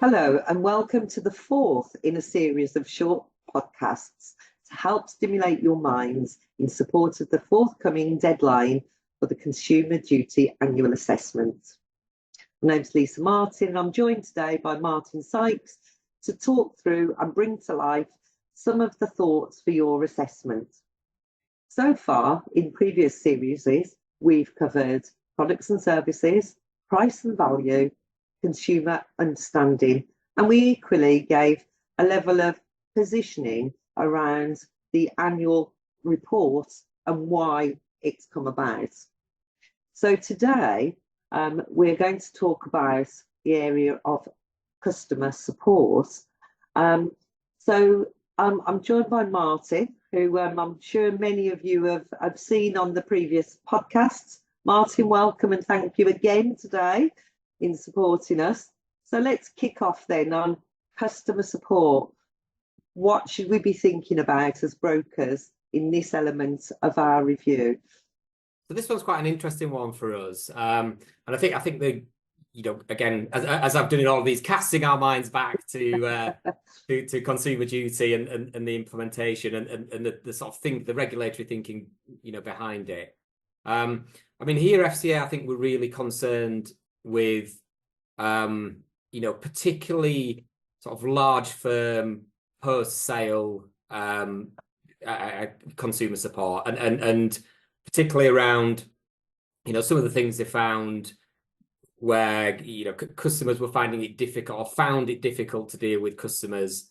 Hello, and welcome to the fourth in a series of short podcasts to help stimulate your minds in support of the forthcoming deadline for the Consumer Duty Annual Assessment. My name's Lisa Martin, and I'm joined today by Martin Sykes to talk through and bring to life some of the thoughts for your assessment. So far, in previous series, we've covered products and services, price and value, consumer understanding, and we equally gave a level of positioning around the annual report and why it's come about. So today we're going to talk about the area of customer support. I'm joined by Martin, who I'm sure many of you have seen on the previous podcasts. Martin, welcome and thank you again today in supporting us. So let's kick off then on customer support. What should we be thinking about as brokers in this element of our review? So this one's quite an interesting one for us, and I think the again, as I've done in all of these, casting our minds back to consumer duty and the implementation and the sort of the regulatory thinking behind it. I mean, here FCA, I think we're really concerned with particularly sort of large firm post-sale consumer support and particularly around some of the things they found where customers were finding it difficult or found it difficult to deal with customers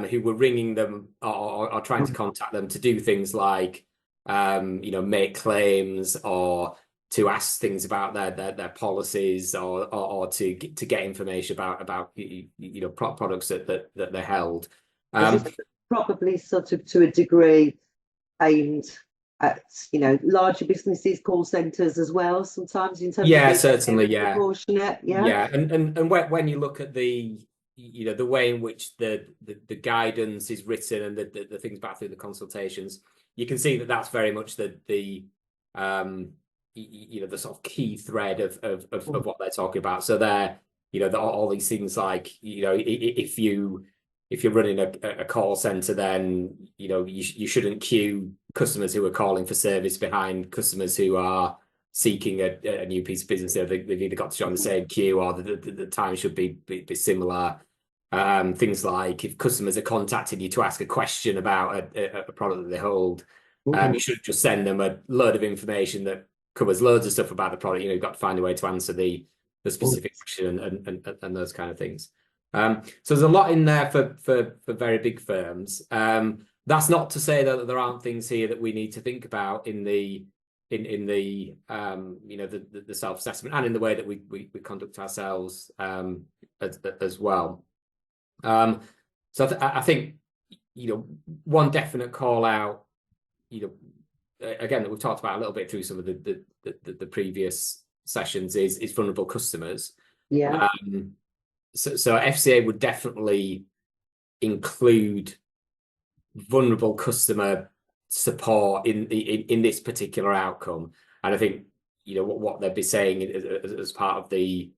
who were ringing them or trying to contact them to do things like make claims or to ask things about their policies or to get information about products that they held. Probably sort of to a degree aimed at larger businesses, call centres as well. Sometimes in terms of certainly, proportionate, and when you look at the way in which the guidance is written and the things back through the consultations, you can see that that's very much the sort of key thread of what they're talking about. So they're all these things like if you're running a call center, then you shouldn't queue customers who are calling for service behind customers who are seeking a new piece of business. They've either got to join the same queue or the time should be similar. Things like if customers are contacting you to ask a question about a product that they hold, you should just send them a load of information that covers loads of stuff about the product. You've got to find a way to answer the specific question and those kind of things. So there's a lot in there for very big firms. That's not to say that there aren't things here that we need to think about in the self-assessment and in the way that we conduct ourselves as well. So I think one definite call out, again, that we've talked about a little bit through some of the previous sessions is vulnerable customers. So FCA would definitely include vulnerable customer support in this particular outcome, and I think what they'd be saying as part of the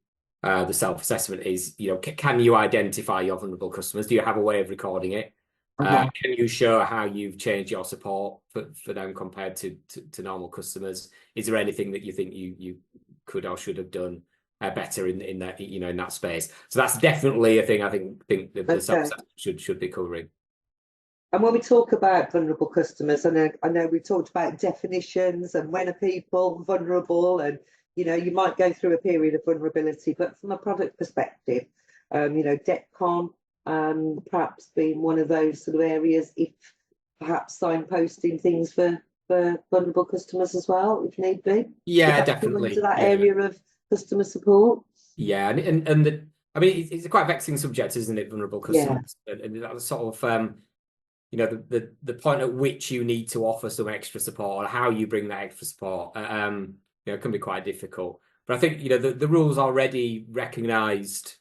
self-assessment is can you identify your vulnerable customers? Do you have a way of recording it? Can you show how you've changed your support for them compared to normal customers? Is there anything that you think you could or should have done better in that in that space? So that's definitely a thing I think the self-assessment should be covering. And when we talk about vulnerable customers, I know we talked about definitions and when are people vulnerable, and you might go through a period of vulnerability, but from a product perspective, DEFCON perhaps being one of those sort of areas, if perhaps signposting things for vulnerable customers as well, if need be. Definitely into that area of customer support. And I mean, it's a quite vexing subject, isn't it? Vulnerable customers, and that's sort of the point at which you need to offer some extra support or how you bring that extra support can be quite difficult. But I think the rules already recognised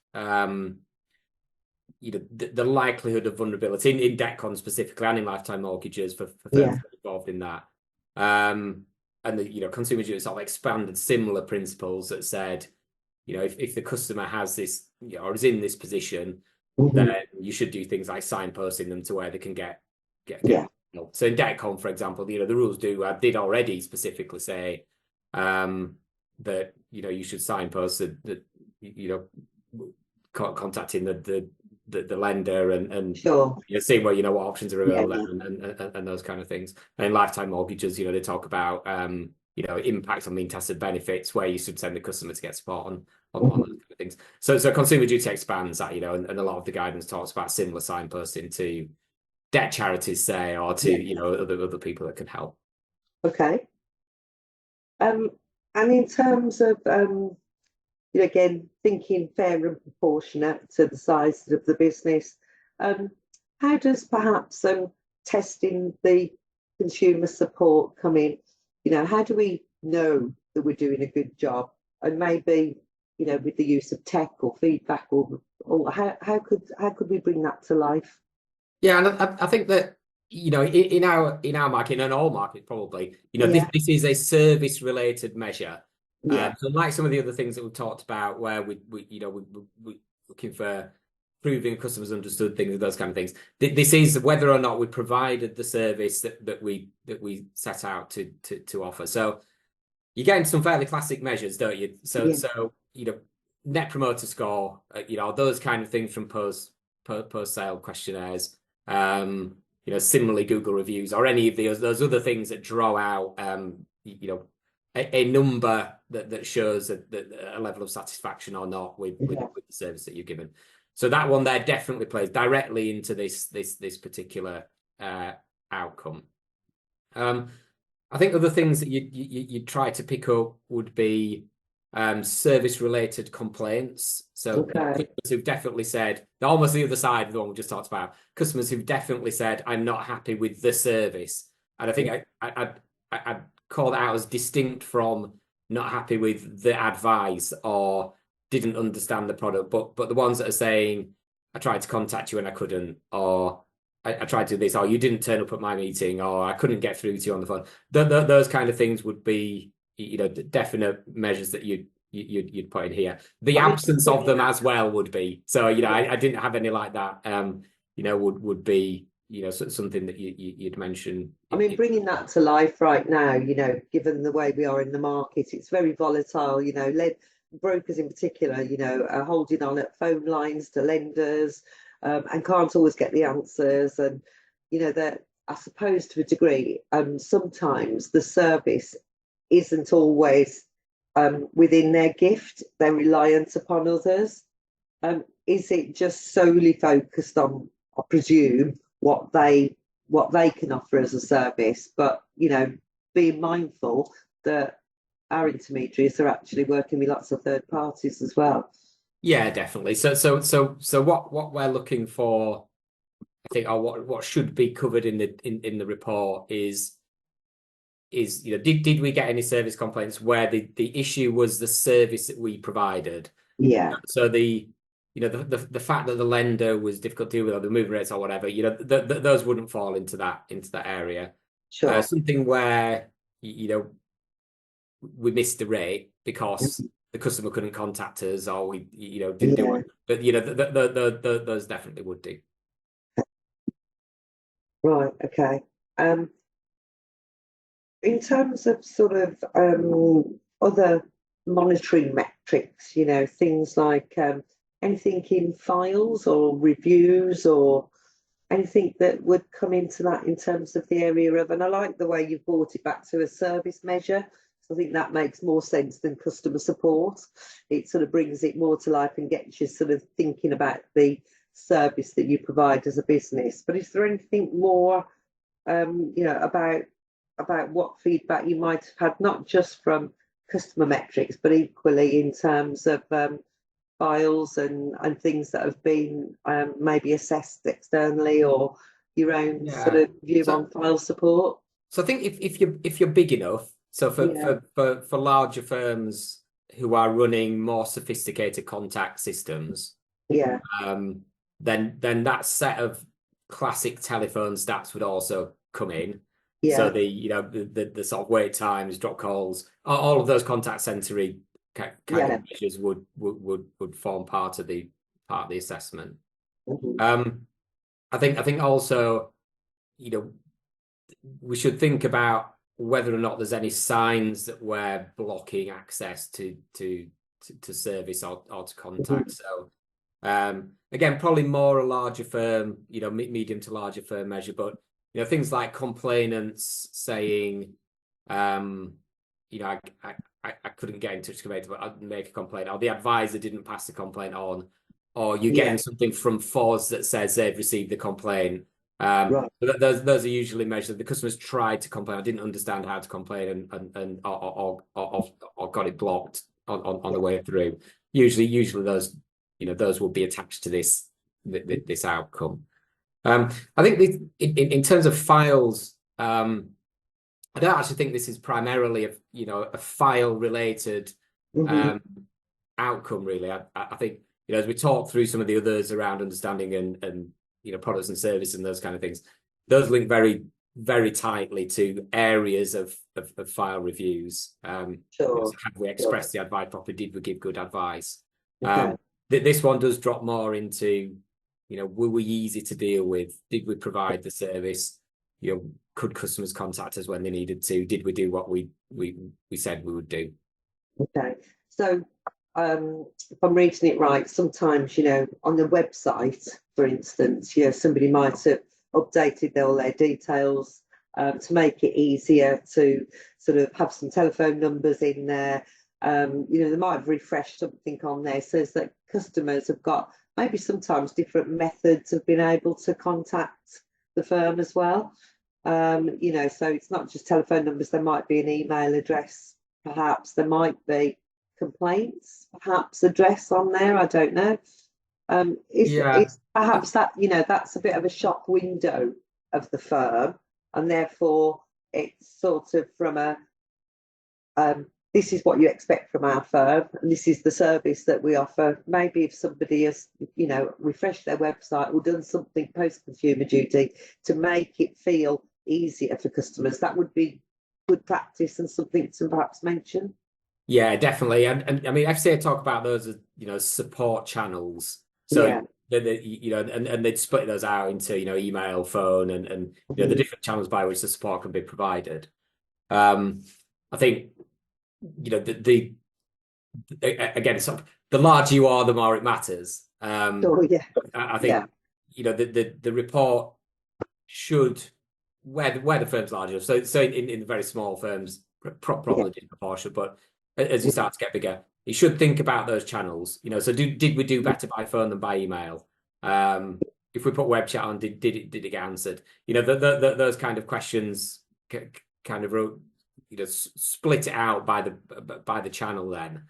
the likelihood of vulnerability in DEFCON specifically and in lifetime mortgages for firms involved in that. And the Consumer Duty sort of expanded similar principles that said if the customer has this, or is in this position, Mhm. then you should do things like signposting them to where they can get Yeah. help. So in DebtCon, for example, the rules did already specifically say that you should signpost that contacting the lender and Sure. seeing where what options are Yeah. available and those kind of things. And in lifetime mortgages, they talk about impact on mean tested benefits, where you should send the customer to get support on those kind of things. So consumer duty expands that, and a lot of the guidance talks about similar signposting to debt charities, say, or to other people that can help. Okay. And in terms of again, thinking fair and proportionate to the size of the business, how does perhaps testing the consumer support come in? How do we know that we're doing a good job? And maybe, with the use of tech or feedback, or how could we bring that to life? Yeah, and I think that in our market, in all markets probably, this is a service related measure. So like some of the other things that we've talked about, where we're looking for proving customers understood things, those kind of things. This is whether or not we provided the service that we set out to offer. So you get into some fairly classic measures, don't you? So net promoter score, those kind of things from post sale questionnaires, similarly Google reviews, or any of those other things that draw out a number that shows that a level of satisfaction or not with the service that you're given. So that one there definitely plays directly into this particular outcome. I think other things that you try to pick up would be service-related complaints. So customers who've definitely said, almost the other side of the one we just talked about, customers who've definitely said, I'm not happy with the service. And I think I'd call that out as distinct from not happy with the advice or didn't understand the product. But the ones that are saying, I tried to contact you and I couldn't, or I tried to do this, or you didn't turn up at my meeting, or I couldn't get through to you on the phone. Those kind of things would be, definite measures that you'd put in here. The absence of them as well would be. So, I didn't have any like that. Would be, something that you'd mention. I mean, bringing that to life right now, given the way we are in the market, it's very volatile. Brokers in particular, are holding on at phone lines to lenders. And can't always get the answers, and that I suppose to a degree, sometimes the service isn't always within their gift. They're reliant upon others. Is it just solely focused on, I presume, what they can offer as a service, but being mindful that our intermediaries are actually working with lots of third parties as well? Yeah, definitely. So what we're looking for, I think, or what should be covered in the report is did we get any service complaints where the issue was the service that we provided? Yeah. So the fact that the lender was difficult to deal with, or the moving rates or whatever, those wouldn't fall into that area. Sure. Something where we missed the rate because the customer couldn't contact us, or we didn't do it. But those definitely would do. Right. Okay. In terms of sort of other monitoring metrics, things like anything in files or reviews or anything that would come into that in terms of the area of, and I like the way you've brought it back to a service measure. So I think that makes more sense than customer support. It sort of brings it more to life and gets you sort of thinking about the service that you provide as a business. But is there anything more, about what feedback you might have had, not just from customer metrics, but equally in terms of files and things that have been maybe assessed externally, or your own sort of view on file support? So I think if you're big enough, so for larger firms who are running more sophisticated contact systems, then that set of classic telephone stats would also come in. So the sort of wait times, drop calls, all of those contact center kind Yeah. of measures would form part of the assessment. Mhm. I think also, we should think about whether or not there's any signs that we're blocking access to service or to contact. Mhm. So again, probably more a larger firm, medium to larger firm measure, but things like complainants saying, I couldn't get in touch with, but I'd make a complaint, or the advisor didn't pass the complaint on, or you're Yeah. getting something from FOS that says they've received the complaint. Right. But those are usually measures. The customers tried to complain, I didn't understand how to complain, and or got it blocked on the way through. Usually those those will be attached to this outcome. I think in terms of files, I don't actually think this is primarily a file related Mhm. outcome really. I think as we talk through some of the others around understanding and products and service and those kind of things, those link very, very tightly to areas of file reviews. Sure. Have we Sure. expressed the advice properly? Did we give good advice? Okay. This one does drop more into, were we easy to deal with? Did we provide the service? Could customers contact us when they needed to? Did we do what we said we would do? Okay. So, if I'm reading it right, sometimes, on the website, for instance, somebody might have updated all their details to make it easier to sort of have some telephone numbers in there. They might have refreshed something on there so that customers have got maybe sometimes different methods of being able to contact the firm as well. So it's not just telephone numbers, there might be an email address, perhaps there might be complaints, perhaps address on there, I don't know. It's perhaps that, that's a bit of a shop window of the firm, and therefore it's sort of from a this is what you expect from our firm, and this is the service that we offer. Maybe if somebody has, refreshed their website or done something post Consumer Duty to make it feel easier for customers, that would be good practice and something to perhaps mention. Yeah, definitely. And I mean, FCA talk about those as, support channels. So, Yeah. and they'd split those out into, email, phone, and the different channels by which the support can be provided. I think, again, the larger you are, the more it matters. Oh, yeah. I think, the report should, where the firm's larger. So in the very small firms, probably disproportionate, but as you start to get bigger, you should think about those channels. So did we do better by phone than by email? If we put web chat on, did it get answered? Those kind of questions kind of wrote, split it out by the channel then.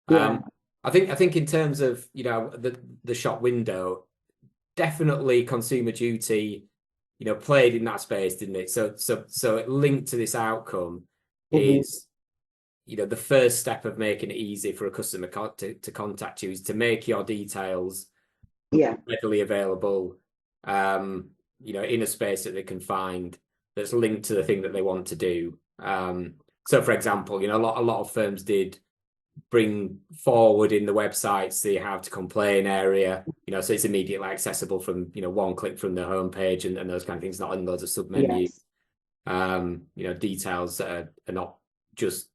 I think in terms of the shop window, definitely Consumer Duty played in that space, didn't it? So it linked to this outcome is the first step of making it easy for a customer to contact you is to make your details readily available, in a space that they can find that's linked to the thing that they want to do. So for example, a lot of firms did bring forward in the websites the how to complain area, so it's immediately accessible from one click from the homepage and those kind of things, not in loads of sub menus. Details that are not just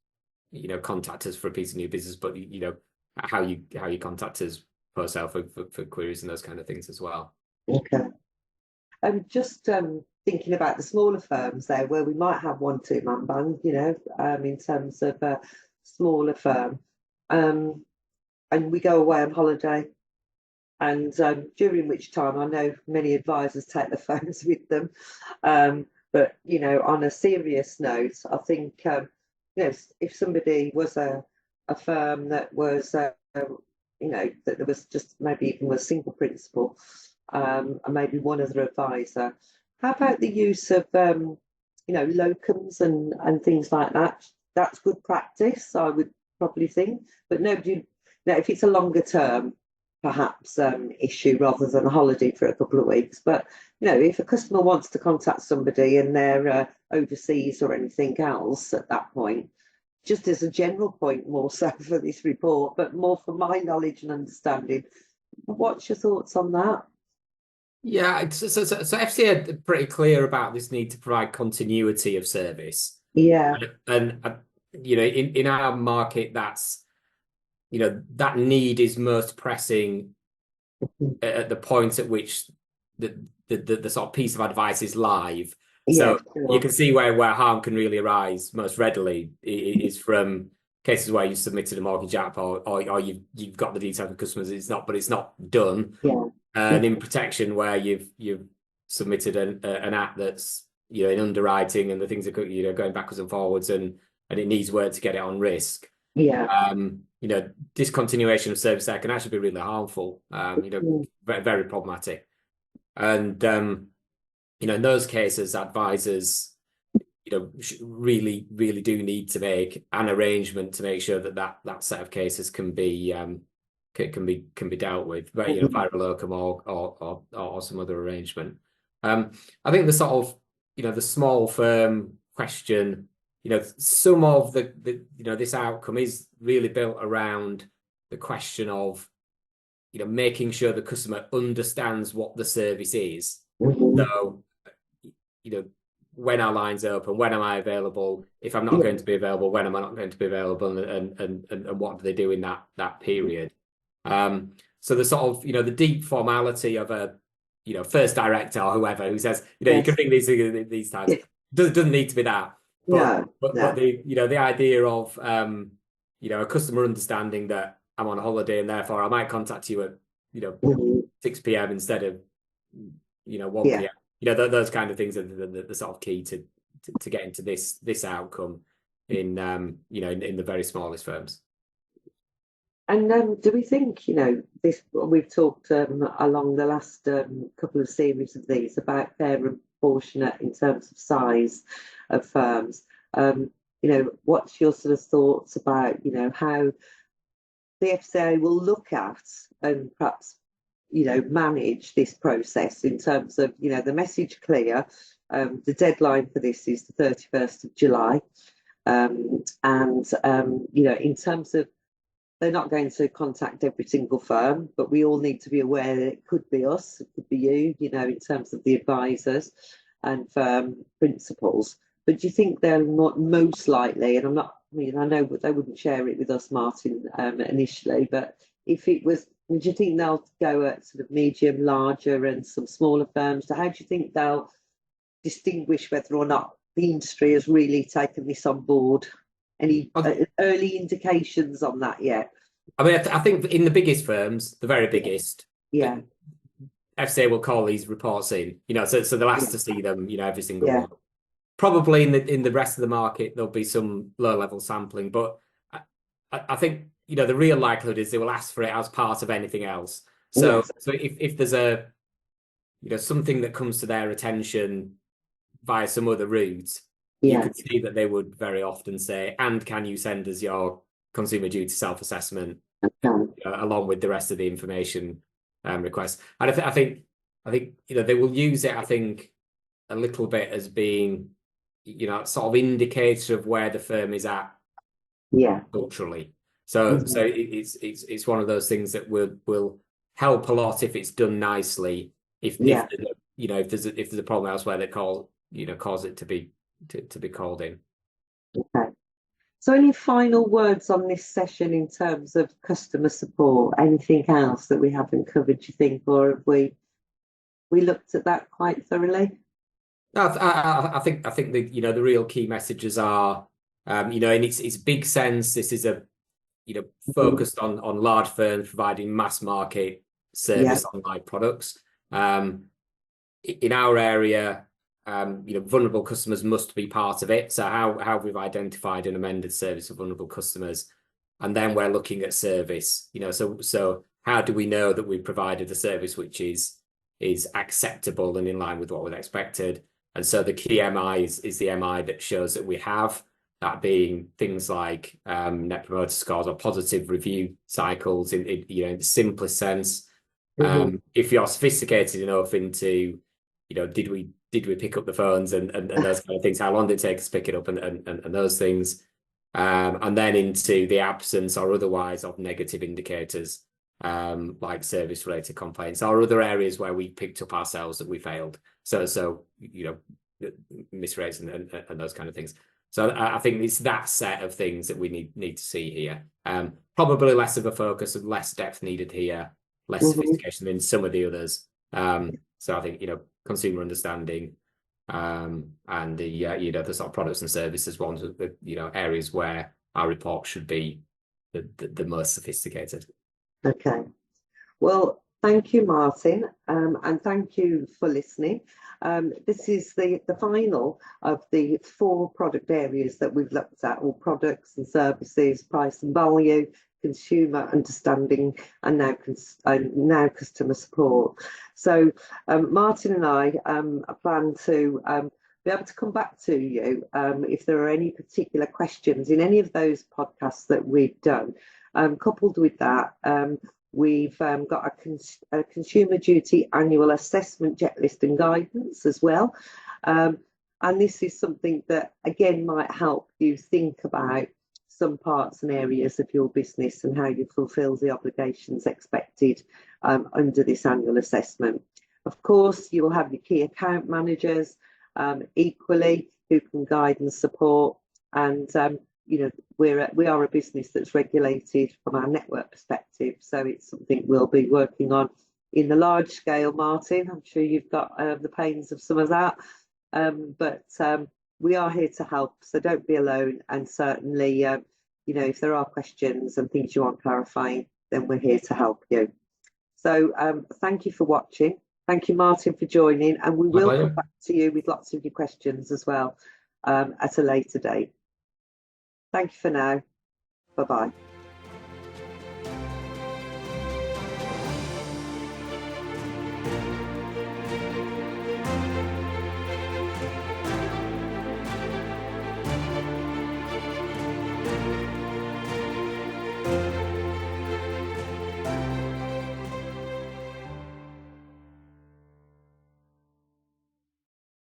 contact us for a piece of new business, but how you contact us per sale for queries and those kind of things as well. Okay. Just thinking about the smaller firms there, where we might have 1-2 man band, in terms of a smaller firm, and we go away on holiday, and during which time I know many advisors take their phones with them. But on a serious note, I think if somebody was a firm that was that there was just maybe even a single principal, and maybe one other advisor, how about the use of locums and things like that? That's good practice, I would probably think. But nobody, if it's a longer term, perhaps issue rather than a holiday for a couple of weeks. But if a customer wants to contact somebody and they're overseas or anything else at that point, just as a general point, more so for this report, but more for my knowledge and understanding. What's your thoughts on that? Yeah, so FCA are pretty clear about this need to provide continuity of service. Yeah. And in our market, that's, that need is most pressing at the point at which the sort of piece of advice is live. Yeah, So sure. you can see where harm can really arise most readily is from cases where you submitted a mortgage app or you've got the details of customers, it's not done. Yeah. And in protection where you've submitted an app that's in underwriting and the things are going backwards and forwards and it needs work to get it on risk. Yeah. Discontinuation of service there can actually be really harmful. Very, very problematic. And in those cases, advisors really, really do need to make an arrangement to make sure that set of cases can be dealt with, but via a locum or some other arrangement. I think the sort of the small firm question, some of the this outcome is really built around the question of making sure the customer understands what the service is. So when our line's open, when am I available? If I'm not going to be available, when am I not going to be available? And what do they do in that period? So the sort of the deep formality of a first director or whoever who says you can ring these times doesn't need to be that. But the idea of a customer understanding that I'm on holiday and therefore I might contact you at 6 p.m. instead of 1 p.m. Those kind of things are the sort of key to getting to this outcome in the very smallest firms. And do we think, this, we've talked along the last couple of series of these about fair and proportionate in terms of size of firms. What's your sort of thoughts about, how the FCA will look at and perhaps, manage this process in terms of, the message clear. The deadline for this is the 31st of July. In terms of, they're not going to contact every single firm, but we all need to be aware that it could be us, it could be you, in terms of the advisors and firm principals. But do you think they're most likely, and I know they wouldn't share it with us, Martin, initially, but if it was, do you think they'll go at sort of medium, larger and some smaller firms? So how do you think they'll distinguish whether or not the industry has really taken this on board? Any early indications on that yet? I mean, I think in the biggest firms, the very biggest, FCA will call these reports in, so they'll ask to see them, every single one. Probably in the rest of the market, there'll be some low-level sampling, but I think, the real likelihood is they will ask for it as part of anything else. So if there's a, something that comes to their attention via some other route, you could see that they would very often say, and can you send us your consumer duty self-assessment along with the rest of the information requests? And I think they will use it, I think, a little bit as being sort of indicator of where the firm is at culturally. So it's one of those things that will help a lot if it's done nicely. If there's a problem elsewhere that cause it to be called in. Okay. So any final words on this session in terms of customer support? Anything else that we haven't covered, you think, or have we looked at that quite thoroughly? No, I think the real key messages are in its big sense, this is a focused on large firms providing mass market service online products. In our area, vulnerable customers must be part of it. So how we've identified an amended service for vulnerable customers, and then we're looking at service. So how do we know that we've provided a service which is acceptable and in line with what was expected? And so the key MI is the MI that shows that we have, that being things like net promoter scores or positive review cycles in the simplest sense. If you're sophisticated enough into, did we pick up the phones and those kind of things? How long did it take us to pick it up and those things? And then into the absence or otherwise of negative indicators, like service-related complaints or other areas where we picked up ourselves that we failed. So miss rates and those kind of things. So I think it's that set of things that we need to see here. Probably less of a focus and less depth needed here, less sophistication than some of the others. So I think, consumer understanding, and the the sort of products and services ones of the areas where our report should be the most sophisticated. Okay. Well, thank you, Martin, and thank you for listening. This is the final of the 4 product areas that we've looked at: all products and services, price and value, consumer understanding, and now customer support. So Martin and I plan to be able to come back to you if there are any particular questions in any of those podcasts that we've done. Coupled with that, we've got a consumer duty annual assessment checklist and guidance as well. And this is something that, again, might help you think about some parts and areas of your business and how you fulfil the obligations expected under this annual assessment. Of course, you'll have your key account managers equally who can guide and support. And we are a business that's regulated from our network perspective, so it's something we'll be working on in the large scale. Martin, I'm sure you've got the pains of some of that, but we are here to help, so don't be alone. And certainly, if there are questions and things you want clarifying, then we're here to help you. So thank you for watching. Thank you, Martin, for joining, and we will come back to you with lots of your questions as well at a later date. Thank you for now. Bye-bye.